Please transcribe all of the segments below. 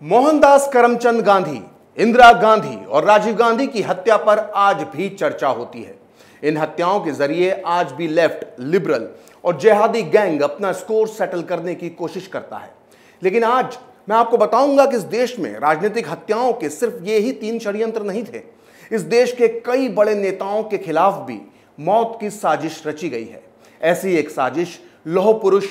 मोहनदास करमचंद गांधी, इंदिरा गांधी और राजीव गांधी की हत्या पर आज भी चर्चा होती है। इन हत्याओं के जरिए आज भी लेफ्ट, लिबरल और जिहादी गैंग अपना स्कोर सेटल करने की कोशिश करता है। लेकिन आज मैं आपको बताऊंगा कि इस देश में राजनीतिक हत्याओं के सिर्फ ये ही 3 षड्यंत्र नहीं थे। इस देश के कई बड़े नेताओं के खिलाफ भी मौत की साजिश रची गई है। ऐसी एक साजिश लौह पुरुष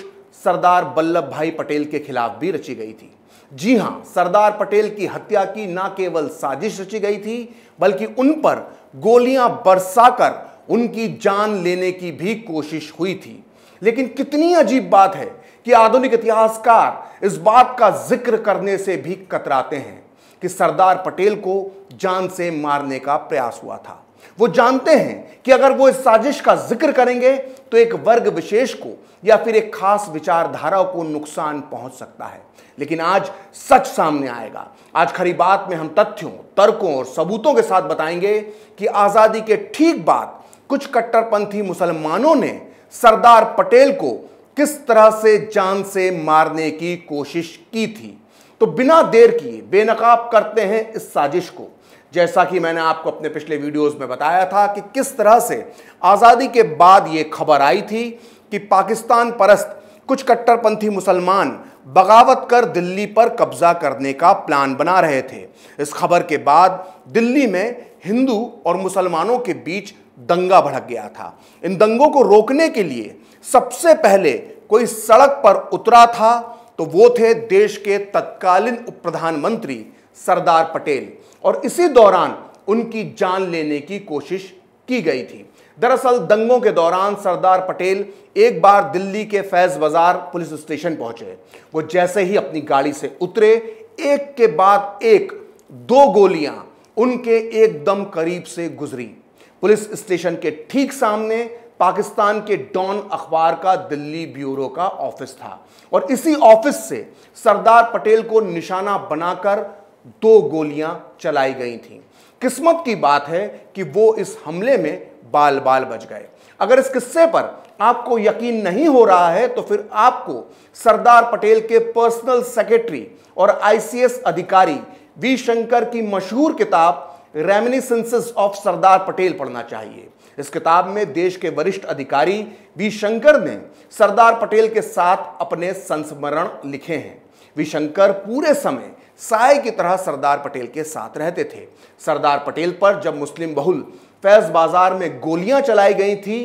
सरदार वल्लभ भाई पटेल के खिलाफ भी रची गई थी। जी हां, सरदार पटेल की हत्या की न केवल साजिश रची गई थी, बल्कि उन पर गोलियां बरसाकर उनकी जान लेने की भी कोशिश हुई थी। लेकिन कितनी अजीब बात है कि आधुनिक इतिहासकार इस बात का जिक्र करने से भी कतराते हैं कि सरदार पटेल को जान से मारने का प्रयास हुआ था। वो जानते हैं कि अगर वो इस साजिश का जिक्र करेंगे तो एक वर्ग विशेष को या फिर एक खास विचारधारा को नुकसान पहुंच सकता है। लेकिन आज सच सामने आएगा। आज खरी बात में हम तथ्यों, तर्कों और सबूतों के साथ बताएंगे कि आजादी के ठीक बाद कुछ कट्टरपंथी मुसलमानों ने सरदार पटेल को किस तरह से जान से मारने की कोशिश की थी। तो बिना देर किए बेनकाब करते हैं इस साजिश को। जैसा कि मैंने आपको अपने पिछले वीडियोस में बताया था कि किस तरह से आजादी के बाद यह खबर आई थी कि पाकिस्तान परस्त कुछ कट्टरपंथी मुसलमान बगावत कर दिल्ली पर कब्जा करने का प्लान बना रहे थे। इस खबर के बाद दिल्ली में हिंदू और मुसलमानों के बीच दंगा भड़क गया था। इन दंगों को रोकने के लिए सबसे पहले कोई सड़क पर उतरा था तो वो थे देश के तत्कालीन उप प्रधानमंत्री सरदार पटेल, और इसी दौरान उनकी जान लेने की कोशिश की गई थी। दरअसल दंगों के दौरान सरदार पटेल एक बार दिल्ली के फैज बाजार पुलिस स्टेशन पहुंचे। वो जैसे ही अपनी गाड़ी से उतरे, एक के बाद एक 2 गोलियां उनके एकदम करीब से गुजरी। पुलिस स्टेशन के ठीक सामने पाकिस्तान के डॉन अखबार का दिल्ली ब्यूरो का ऑफिस था, और इसी ऑफिस से सरदार पटेल को निशाना बनाकर 2 गोलियां चलाई गई थीं। किस्मत की बात है कि वो इस हमले में बाल बाल बच गए। अगर इस किस्से पर आपको यकीन नहीं हो रहा है तो फिर आपको सरदार पटेल के पर्सनल सेक्रेटरी और आईसीएस अधिकारी वी शंकर की मशहूर किताब रेमिनिसेंसेस ऑफ सरदार पटेल पढ़ना चाहिए। इस किताब में देश के वरिष्ठ अधिकारी वी शंकर ने सरदार पटेल के साथ अपने संस्मरण लिखे हैं। वी शंकर पूरे समय साय की तरह सरदार पटेल के साथ रहते थे। सरदार पटेल पर जब मुस्लिम बहुल फैज बाजार में गोलियां चलाई गई थी,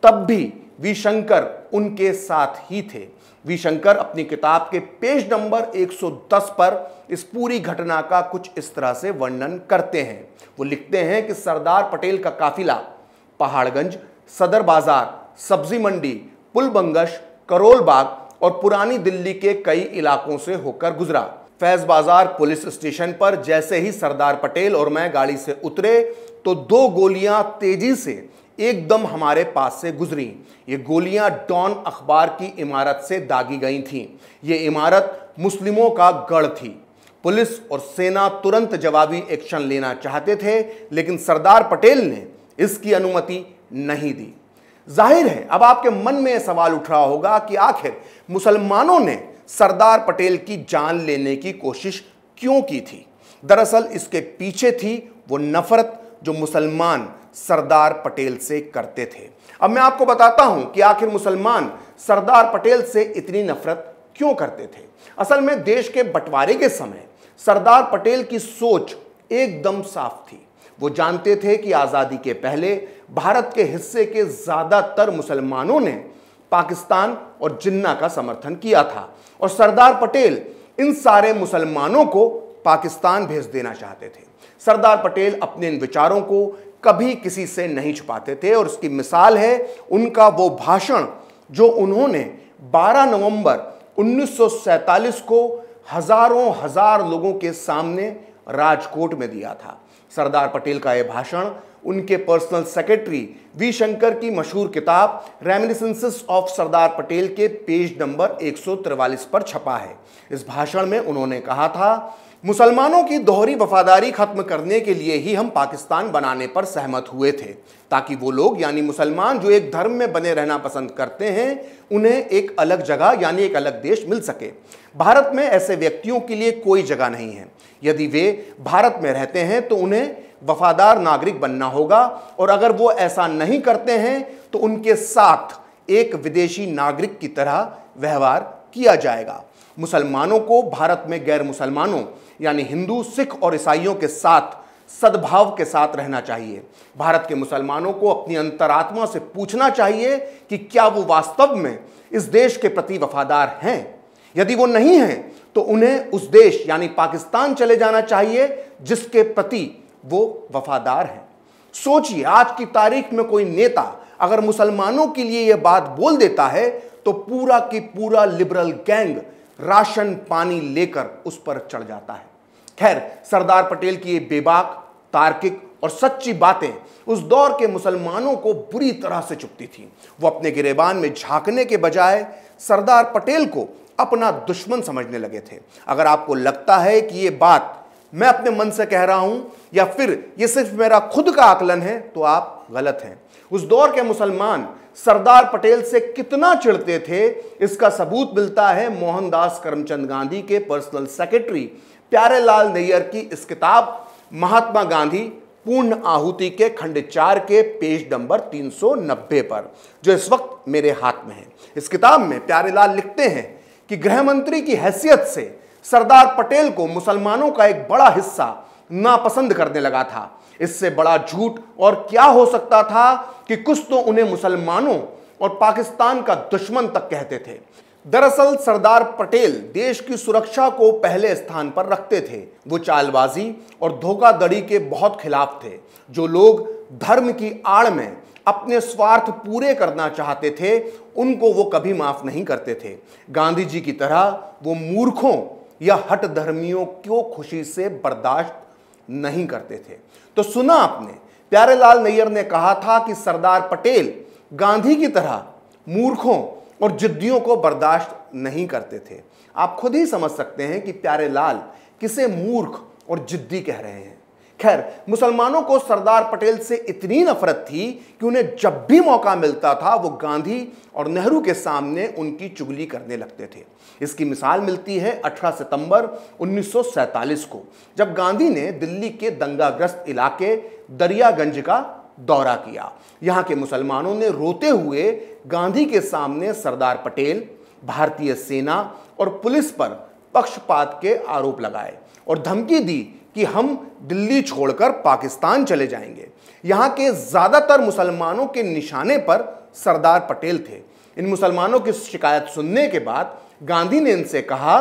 तब भी वी शंकर उनके साथ ही थे। वी शंकर अपनी किताब के पेज नंबर 110 पर इस पूरी घटना का कुछ इस तरह से वर्णन करते हैं। वो लिखते हैं कि सरदार पटेल का काफिला पहाड़गंज, सदर बाजार, सब्जी मंडी, पुलबंगश, करोल बाग और पुरानी दिल्ली के कई इलाकों से होकर गुजरा। फैज बाजार पुलिस स्टेशन पर जैसे ही सरदार पटेल और मैं गाड़ी से उतरे तो 2 गोलियां तेजी से एकदम हमारे पास से गुजरी। ये गोलियां डॉन अखबार की इमारत से दागी गई थीं। ये इमारत मुस्लिमों का गढ़ थी। पुलिस और सेना तुरंत जवाबी एक्शन लेना चाहते थे, लेकिन सरदार पटेल ने इसकी अनुमति नहीं दी। जाहिर है अब आपके मन में यह सवाल उठ रहा होगा कि आखिर मुसलमानों ने सरदार पटेल की जान लेने की कोशिश क्यों की थी। दरअसल इसके पीछे थी वो नफरत जो मुसलमान सरदार पटेल से करते थे। अब मैं आपको बताता हूं कि आखिर मुसलमान सरदार पटेल से इतनी नफरत क्यों करते थे। असल में देश के बंटवारे के समय सरदार पटेल की सोच एकदम साफ थी। वो जानते थे कि आजादी के पहले भारत के हिस्से के ज्यादातर मुसलमानों ने पाकिस्तान और जिन्ना का समर्थन किया था, और सरदार पटेल इन सारे मुसलमानों को पाकिस्तान भेज देना चाहते थे। सरदार पटेल अपने इन विचारों को कभी किसी से नहीं छुपाते थे, और इसकी मिसाल है उनका वो भाषण जो उन्होंने 12 नवंबर 1947 को हजारों हजार लोगों के सामने राजकोट में दिया था। सरदार पटेल का यह भाषण उनके पर्सनल सेक्रेटरी वी शंकर की मशहूर किताब रेमिनिसेंसेस ऑफ सरदार पटेल के पेज नंबर 143 पर छपा है। इस भाषण में उन्होंने कहा था, मुसलमानों की दोहरी वफादारी खत्म करने के लिए ही हम पाकिस्तान बनाने पर सहमत हुए थे, ताकि वो लोग यानी मुसलमान जो एक धर्म में बने रहना पसंद करते हैं उन्हें एक अलग जगह यानी एक अलग देश मिल सके। भारत में ऐसे व्यक्तियों के लिए कोई जगह नहीं है। यदि वे भारत में रहते हैं तो उन्हें वफादार नागरिक बनना होगा, और अगर वो ऐसा नहीं करते हैं तो उनके साथ एक विदेशी नागरिक की तरह व्यवहार किया जाएगा। मुसलमानों को भारत में गैर मुसलमानों यानी हिंदू, सिख और ईसाइयों के साथ सद्भाव के साथ रहना चाहिए। भारत के मुसलमानों को अपनी अंतरात्मा से पूछना चाहिए कि क्या वो वास्तव में इस देश के प्रति वफादार हैं। यदि वो नहीं हैं तो उन्हें उस देश यानी पाकिस्तान चले जाना चाहिए जिसके प्रति वो वफादार हैं। सोचिए, आज की तारीख में कोई नेता अगर मुसलमानों के लिए यह बात बोल देता है तो पूरा की पूरा लिबरल गैंग राशन पानी लेकर उस पर चढ़ जाता है। खैर, सरदार पटेल की ये बेबाक, तार्किक और सच्ची बातें उस दौर के मुसलमानों को बुरी तरह से चुभती थीं। वो अपने गिरेबान में झांकने के बजाय सरदार पटेल को अपना दुश्मन समझने लगे थे। अगर आपको लगता है कि ये बात मैं अपने मन से कह रहा हूं या फिर ये सिर्फ मेरा खुद का आकलन है तो आप गलत हैं। उस दौर के मुसलमान सरदार पटेल से कितना चिढ़ते थे इसका सबूत मिलता है मोहनदास करमचंद गांधी के पर्सनल सेक्रेटरी प्यारेलाल नैयर की इस किताब महात्मा गांधी पूर्ण आहुति के खंड 4 के पेज नंबर 390 पर, जो इस वक्त मेरे हाथ में है। इस किताब में प्यारेलाल लिखते हैं कि गृह मंत्री की हैसियत से सरदार पटेल को मुसलमानों का एक बड़ा हिस्सा नापसंद करने लगा था। इससे बड़ा झूठ और क्या हो सकता था कि कुछ तो उन्हें मुसलमानों और पाकिस्तान का दुश्मन तक कहते थे। दरअसल सरदार पटेल देश की सुरक्षा को पहले स्थान पर रखते थे। वो चालबाजी और धोखाधड़ी के बहुत खिलाफ थे। जो लोग धर्म की आड़ में अपने स्वार्थ पूरे करना चाहते थे उनको वो कभी माफ नहीं करते थे। गांधी जी की तरह वो मूर्खों या हट धर्मियों को खुशी से बर्दाश्त नहीं करते थे। तो सुना आपने, प्यारेलाल नैयर ने कहा था कि सरदार पटेल गांधी की तरह मूर्खों और जिद्दियों को बर्दाश्त नहीं करते थे। आप खुद ही समझ सकते हैं कि प्यारेलाल किसे मूर्ख और जिद्दी कह रहे हैं। खैर, मुसलमानों को सरदार पटेल से इतनी नफरत थी कि उन्हें जब भी मौका मिलता था वो गांधी और नेहरू के सामने उनकी चुगली करने लगते थे। इसकी मिसाल मिलती है 18 सितंबर 1947 को, जब गांधी ने दिल्ली के दंगाग्रस्त इलाके दरियागंज का दौरा किया। यहाँ के मुसलमानों ने रोते हुए गांधी के सामने सरदार पटेल, भारतीय सेना और पुलिस पर पक्षपात के आरोप लगाए और धमकी दी कि हम दिल्ली छोड़कर पाकिस्तान चले जाएंगे। यहाँ के ज्यादातर मुसलमानों के निशाने पर सरदार पटेल थे। इन मुसलमानों की शिकायत सुनने के बाद गांधी ने इनसे कहा,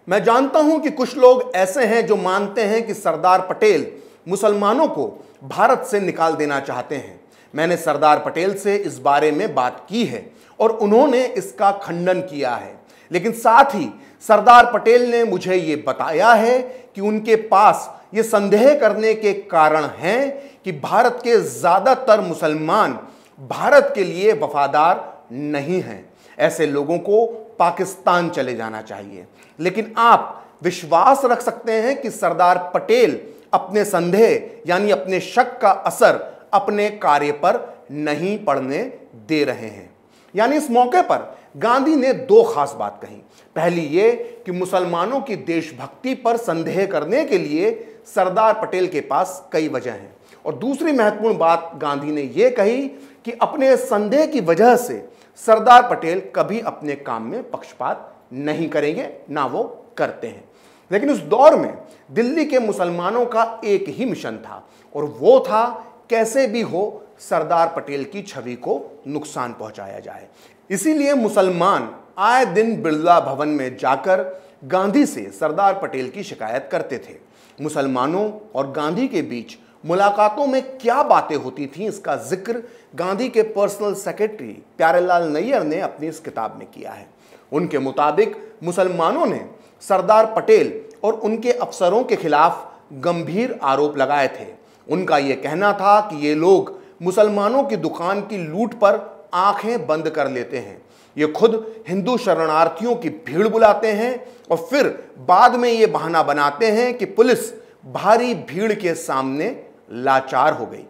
मैं जानता हूं कि कुछ लोग ऐसे हैं जो मानते हैं कि सरदार पटेल मुसलमानों को भारत से निकाल देना चाहते हैं। मैंने सरदार पटेल से इस बारे में बात की है और उन्होंने इसका खंडन किया है, लेकिन साथ ही सरदार पटेल ने मुझे ये बताया है कि उनके पास ये संदेह करने के कारण हैं कि भारत के ज्यादातर मुसलमान भारत के लिए वफादार नहीं हैं। ऐसे लोगों को पाकिस्तान चले जाना चाहिए। लेकिन आप विश्वास रख सकते हैं कि सरदार पटेल अपने संदेह यानी अपने शक का असर अपने कार्य पर नहीं पड़ने दे रहे हैं। यानी इस मौके पर गांधी ने दो खास बात कही। पहली ये कि मुसलमानों की देशभक्ति पर संदेह करने के लिए सरदार पटेल के पास कई वजह हैं, और दूसरी महत्वपूर्ण बात गांधी ने यह कही कि अपने संदेह की वजह से सरदार पटेल कभी अपने काम में पक्षपात नहीं करेंगे, ना वो करते हैं। लेकिन उस दौर में दिल्ली के मुसलमानों का एक ही मिशन था, और वो था कैसे भी हो सरदार पटेल की छवि को नुकसान पहुंचाया जाए। इसीलिए मुसलमान आए दिन बिरला भवन में जाकर गांधी से सरदार पटेल की शिकायत करते थे। मुसलमानों और गांधी के बीच मुलाकातों में क्या बातें होती थीं, इसका जिक्र गांधी के पर्सनल सेक्रेटरी प्यारेलाल नैयर ने अपनी इस किताब में किया है। उनके मुताबिक मुसलमानों ने सरदार पटेल और उनके अफसरों के खिलाफ गंभीर आरोप लगाए थे। उनका यह कहना था कि ये लोग मुसलमानों की दुकान की लूट पर आंखें बंद कर लेते हैं। ये खुद हिंदू शरणार्थियों की भीड़ बुलाते हैं और फिर बाद में ये बहाना बनाते हैं कि पुलिस भारी भीड़ के सामने लाचार हो गई।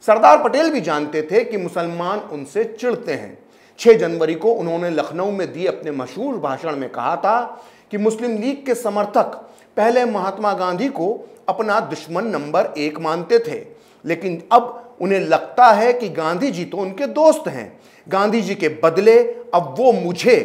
सरदार पटेल भी जानते थे कि मुसलमान उनसे चिढ़ते हैं। 6 जनवरी को उन्होंने लखनऊ में दिए अपने मशहूर भाषण में कहा था कि मुस्लिम लीग के समर्थक पहले महात्मा गांधी को अपना दुश्मन नंबर 1 मानते थे, लेकिन अब उन्हें लगता है कि गांधी जी तो उनके दोस्त हैं। गांधी जी के बदले अब वो मुझे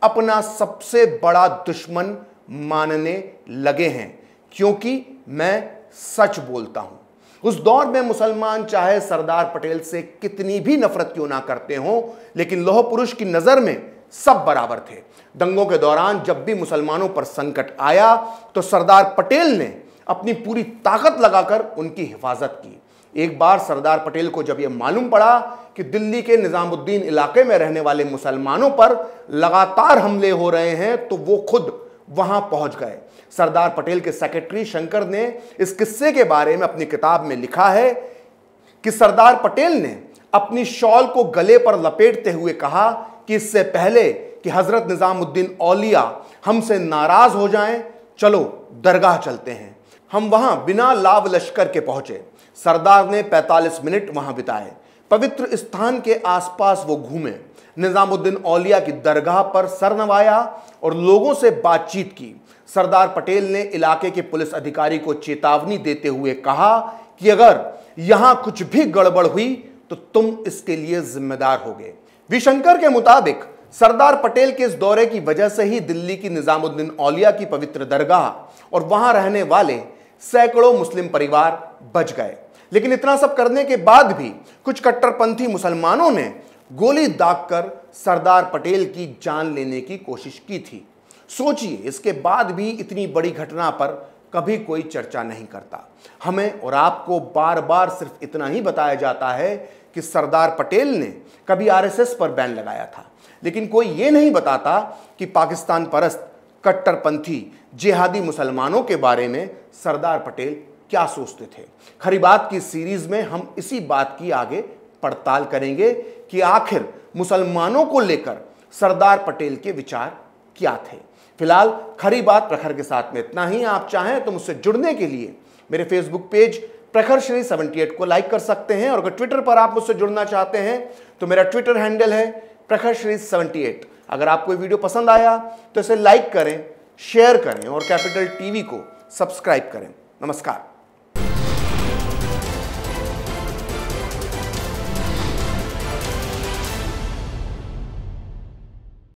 अपना सबसे बड़ा दुश्मन मानने लगे हैं, क्योंकि मैं सच बोलता हूं। उस दौर में मुसलमान चाहे सरदार पटेल से कितनी भी नफरत क्यों ना करते हों, लेकिन लौह पुरुष की नजर में सब बराबर थे। दंगों के दौरान जब भी मुसलमानों पर संकट आया तो सरदार पटेल ने अपनी पूरी ताकत लगाकर उनकी हिफाजत की। एक बार सरदार पटेल को जब यह मालूम पड़ा कि दिल्ली के निजामुद्दीन इलाके में रहने वाले मुसलमानों पर लगातार हमले हो रहे हैं, तो वो खुद वहां पहुंच गए। सरदार पटेल के सेक्रेटरी शंकर ने इस किस्से के बारे में अपनी किताब में लिखा है कि सरदार पटेल ने अपनी शॉल को गले पर लपेटते हुए कहा कि इससे पहले कि हजरत निजामुद्दीन औलिया हमसे नाराज हो जाएं, चलो दरगाह चलते हैं। हम वहां बिना लाव लश्कर के पहुंचे। सरदार ने 45 मिनट वहां बिताए। पवित्र स्थान के आसपास वो घूमे, निजामुद्दीन औलिया की दरगाह पर सर नवाया और लोगों से बातचीत की। सरदार पटेल ने इलाके के पुलिस अधिकारी को चेतावनी देते हुए कहा कि अगर यहां कुछ भी गड़बड़ हुई तो तुम इसके लिए जिम्मेदार होगे। वी शंकर के मुताबिक सरदार पटेल के इस दौरे की वजह से ही दिल्ली की निजामुद्दीन औलिया की पवित्र दरगाह और वहां रहने वाले सैकड़ों मुस्लिम परिवार बच गए। लेकिन इतना सब करने के बाद भी कुछ कट्टरपंथी मुसलमानों ने गोली दागकर सरदार पटेल की जान लेने की कोशिश की थी। सोचिए, इसके बाद भी इतनी बड़ी घटना पर कभी कोई चर्चा नहीं करता। हमें और आपको बार बार सिर्फ इतना ही बताया जाता है कि सरदार पटेल ने कभी आरएसएस पर बैन लगाया था, लेकिन कोई ये नहीं बताता कि पाकिस्तान परस्त कट्टरपंथी जिहादी मुसलमानों के बारे में सरदार पटेल क्या सोचते थे। खरी बात की सीरीज में हम इसी बात की आगे पड़ताल करेंगे कि आखिर मुसलमानों को लेकर सरदार पटेल के विचार क्या थे। फिलहाल खरी बात प्रखर के साथ में इतना ही। आप चाहें तो मुझसे जुड़ने के लिए मेरे फेसबुक पेज प्रखर श्री 78 को लाइक कर सकते हैं, और अगर ट्विटर पर आप मुझसे जुड़ना चाहते हैं तो मेरा ट्विटर हैंडल है प्रखर श्री 78। अगर आपको वीडियो पसंद आया तो इसे लाइक करें, शेयर करें और कैपिटल टीवी को सब्सक्राइब करें। नमस्कार।